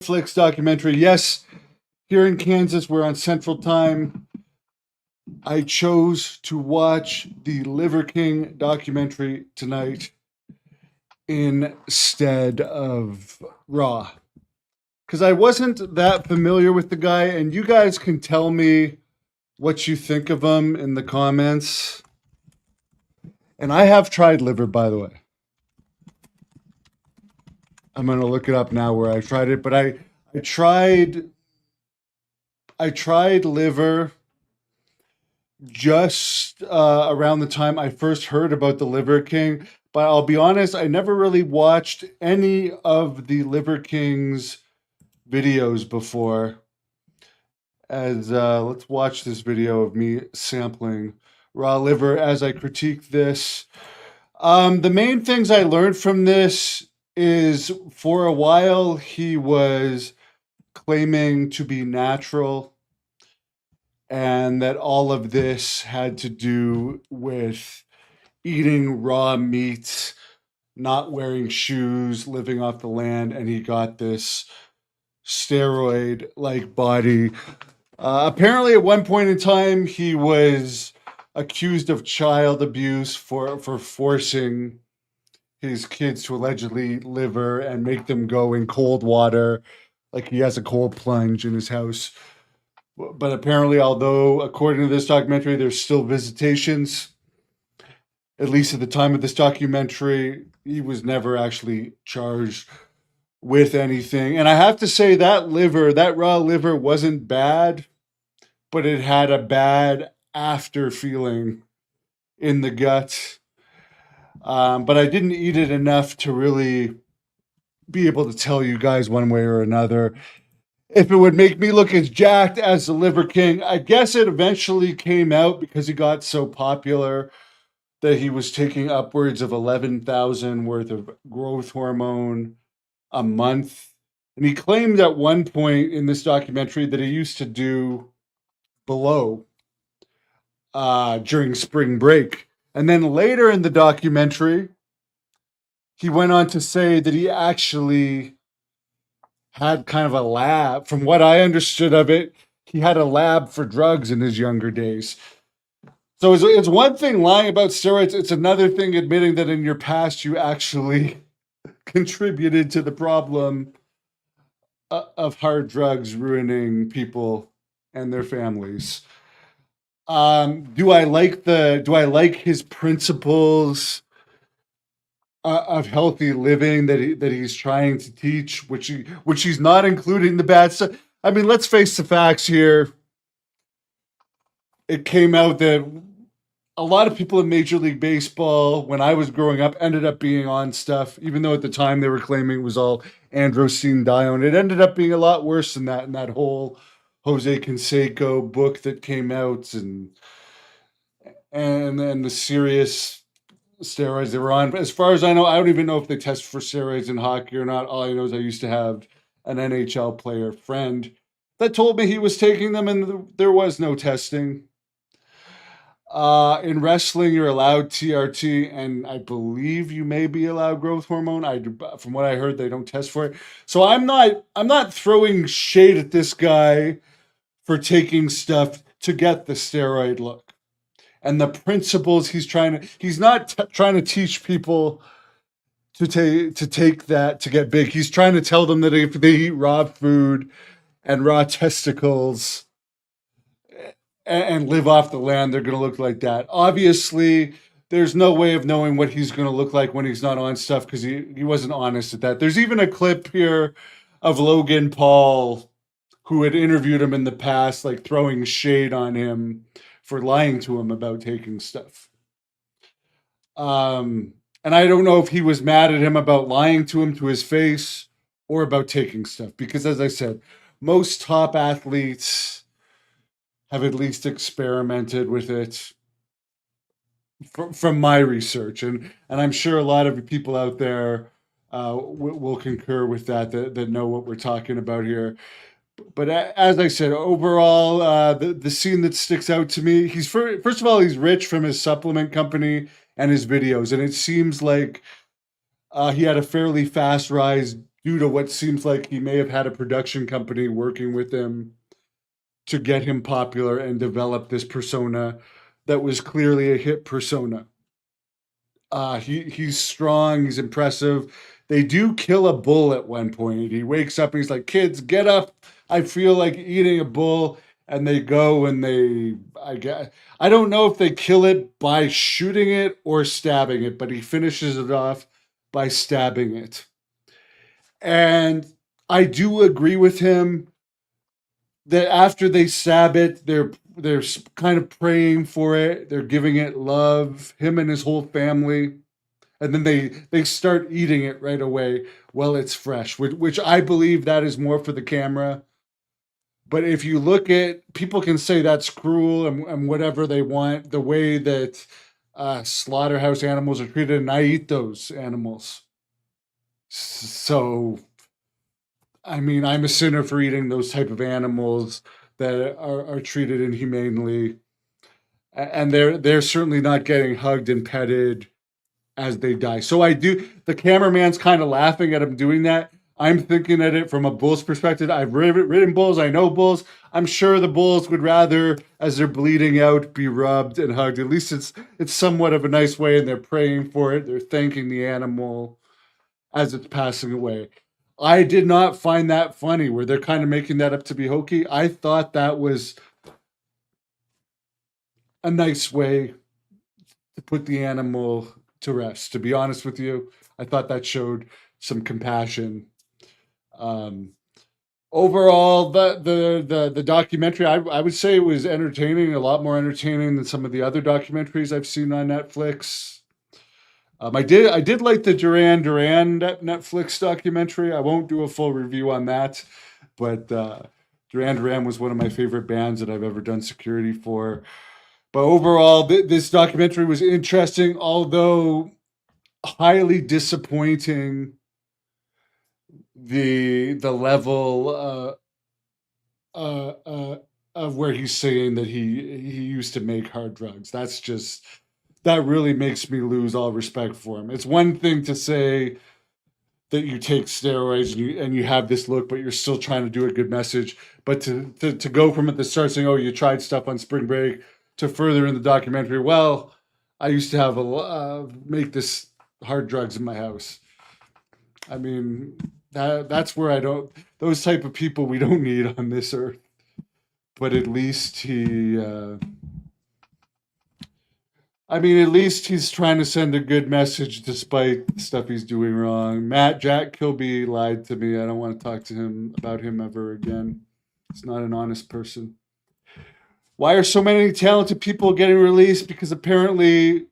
Netflix documentary. Yes, here in Kansas, we're on Central Time. I chose to watch the Liver King documentary tonight instead of Raw because I wasn't that familiar with the guy, and you guys can tell me what you think of him in the comments. And I have tried liver, by the way. I'm gonna look it up now where I tried it, but I tried I tried liver just around the time I first heard about the Liver King. But I'll be honest, I never really watched any of the Liver King's videos before. As let's watch this video of me sampling raw liver as I critique this. The main things I learned from this is for a while he was claiming to be natural and that all of this had to do with eating raw meat, not wearing shoes, living off the land, and he got this steroid like body. Apparently, at one point in time, he was accused of child abuse for forcing his kids to allegedly liver and make them go in cold water, like he has a cold plunge in his house. But apparently, although according to this documentary, there's still visitations, at least at the time of this documentary, he was never actually charged with anything. And I have to say that liver, that raw liver wasn't bad, but it had a bad after feeling in the gut. But I didn't eat it enough to really be able to tell you guys one way or another if it would make me look as jacked as the Liver King. I guess it eventually came out because he got so popular that he was taking upwards of 11,000 worth of growth hormone a month. And he claimed at one point in this documentary that he used to do below during spring break. And then later in the documentary, he went on to say that he actually had kind of a lab. From what I understood of it, he had a lab for drugs in his younger days. So it's one thing lying about steroids. It's another thing admitting that in your past you actually contributed to the problem of hard drugs ruining people and their families. Do I like his principles of healthy living that he's trying to teach, which he's not including the bad stuff? I mean, let's face the facts here. It came out that a lot of people in Major League Baseball, when I was growing up, ended up being on stuff, even though at the time they were claiming it was all androstenedione. It ended up being a lot worse than that in that whole Jose Canseco book that came out, and the serious steroids they were on. But as far as I know, I don't even know if they test for steroids in hockey or not. All I know is I used to have an NHL player friend that told me he was taking them and there was no testing. In wrestling, you're allowed TRT, and I believe you may be allowed growth hormone. From what I heard, they don't test for it. So I'm not throwing shade at this guy for taking stuff to get the steroid look. And the principles he's not trying to teach people to take that to get big. He's trying to tell them that if they eat raw food and raw testicles and live off the land, they're going to look like that. Obviously, there's no way of knowing what he's going to look like when he's not on stuff because he wasn't honest at that. There's even a clip here of Logan Paul, who had interviewed him in the past, like throwing shade on him for lying to him about taking stuff. And I don't know if he was mad at him about lying to him to his face or about taking stuff. Because as I said, most top athletes have at least experimented with it from my research. And I'm sure a lot of people out there will concur with that know what we're talking about here. But as I said, overall, the scene that sticks out to me, first of all, he's rich from his supplement company and his videos. And it seems like he had a fairly fast rise due to what seems like he may have had a production company working with him to get him popular and develop this persona that was clearly a hit persona. He's strong. He's impressive. They do kill a bull at one point. He wakes up and he's like, "Kids, get up! I feel like eating a bull." And they go and I don't know if they kill it by shooting it or stabbing it, but he finishes it off by stabbing it. And I do agree with him that after they stab it, they're kind of praying for it. They're giving it love. Him and his whole family, and then they start eating it right away while it's fresh, which I believe that is more for the camera. But if you look at, people can say that's cruel and whatever they want, the way that slaughterhouse animals are treated, and I eat those animals. So, I mean, I'm a sinner for eating those type of animals that are treated inhumanely, and they're certainly not getting hugged and petted as they die. So I do. The cameraman's kind of laughing at him doing that. I'm thinking at it from a bull's perspective. I've ridden bulls. I know bulls. I'm sure the bulls would rather, as they're bleeding out, be rubbed and hugged. At least it's somewhat of a nice way, and they're praying for it. They're thanking the animal as it's passing away. I did not find that funny, where they're kind of making that up to be hokey. I thought that was a nice way to put the animal to rest. To be honest with you, I thought that showed some compassion. Um, Overall, the documentary, I would say, it was entertaining, a lot more entertaining than some of the other documentaries I've seen on Netflix. I did like the Duran Duran Netflix documentary. I won't do a full review on that, but Duran Duran was one of my favorite bands that I've ever done security for. But overall, this documentary was interesting, although highly disappointing. The level of where he's saying that he used to make hard drugs. That really makes me lose all respect for him. It's one thing to say that you take steroids and you have this look, but you're still trying to do a good message. But to go from at the start saying, "Oh, you tried stuff on spring break," to further in the documentary, "Well, I used to have make this hard drugs in my house." I mean, that's where I don't. Those type of people we don't need on this earth. But at least at least he's trying to send a good message despite the stuff he's doing wrong. Jack Kilby lied to me. I don't want to talk to him about him ever again. He's not an honest person. Why are so many talented people getting released? Because apparently,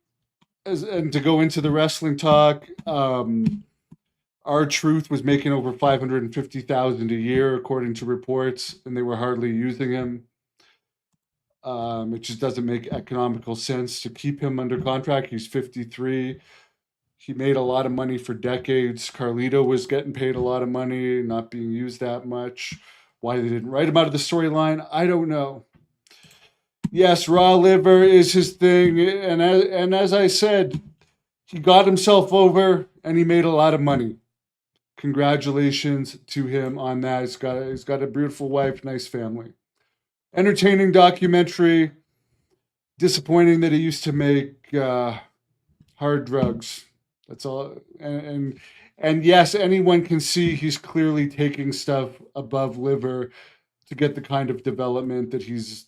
and to go into the wrestling talk, R-Truth was making over 550,000 a year, according to reports, and they were hardly using him. It just doesn't make economical sense to keep him under contract. He's 53. He made a lot of money for decades. Carlito was getting paid a lot of money, not being used that much. Why they didn't write him out of the storyline, I don't know. Yes, raw liver is his thing, and as I said, he got himself over and he made a lot of money. Congratulations to him on that. He's got a beautiful wife, nice family. Entertaining documentary. Disappointing that he used to make hard drugs. That's all. And yes, anyone can see he's clearly taking stuff above liver to get the kind of development that he's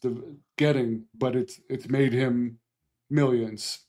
getting, but it's made him millions.